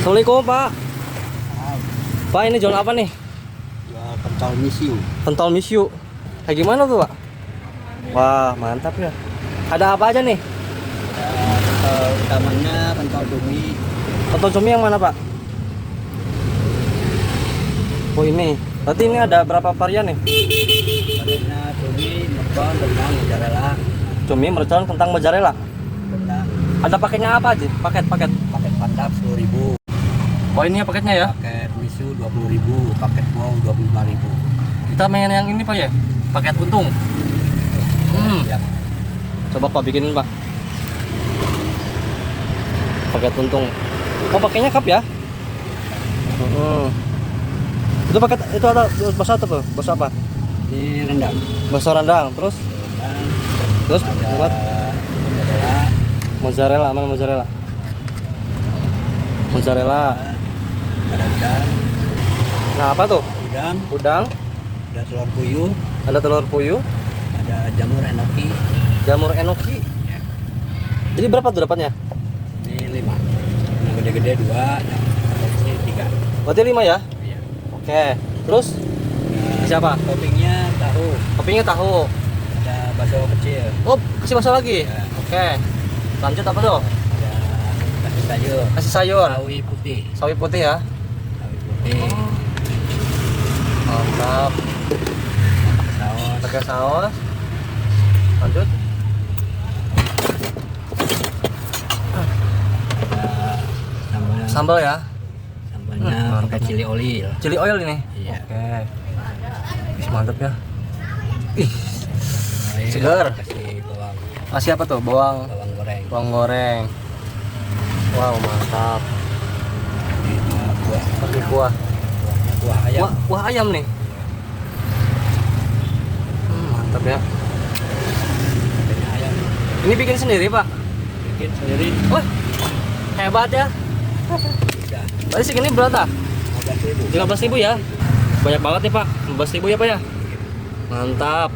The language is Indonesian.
Assalamualaikum Pak. Pak, ini jual apa nih? Jual pentol misiu. Pentol misiu. Kayak gimana tuh Pak? Wah, mantap ya. Ada apa aja nih? Pentol utamanya pentol cumi. Pentol cumi yang mana Pak? Oh ini. Berarti ini ada berapa varian nih? Variannya cumi, mercon, rendang, mozzarella. Cumi, mercon, kentang, mozzarella. Rendang. Ada paketnya apa aja? Paket. Paket mantap 10.000. Oh ini ya paketnya ya? Paket misiu 20.000. Paket wow 25.000. Kita main yang ini Pak ya? Paket untung. Ya. Coba Pak bikinin Pak. Paket untung. Oh pakainya cup ya? Itu paket itu ada bakso apa tuh? Bakso apa? Ini rendang. Bakso rendang. Terus Rendang. terus Ada buat mozzarella. mozzarella, mana mozzarella? Mozzarella. Ada udang. Nah apa tuh? Udang. Udang. Ada telur puyuh. Ada telur puyuh. Ada jamur enoki. Jamur enoki. Ya. Jadi berapa tuh dapatnya? Ini 5. Yang gede-gede 2, yang kecil 3. Berarti 5 ya? Iya. Oke. Terus siapa? Toppingnya tahu. Kopinya tahu. Ada bakso kecil. Oh, kasih bakso lagi. Ya. Oke. Lanjut apa tuh? Ada kasih sayur. Kasih sayur. Sawi putih. Sawi putih ya. Sawi putih. Mantap. Saus. Pakai saus. Lanjut. Ada sambal. Sambal ya. Sambalnya Mantap. pakai chili oil. Chili oil ini. Iya. Oke. Ih, mantap ya. Ih, Oil, segar. Kasih bawang. Kasih apa tuh? Bawang. Bawang goreng. Bawang goreng. Wow, mantap. Kuah. Pakai kuah. Kuah ayam. Kuah ayam nih. Mantap ya. Kuahnya ayam. Ini bikin sendiri, Pak? Bikin sendiri. Wah, hebat ya. Udah. Berarti segini berapa? 15.000. 15.000 ya. Banyak banget nih, Pak. 15.000 ya, Pak ya. Mantap.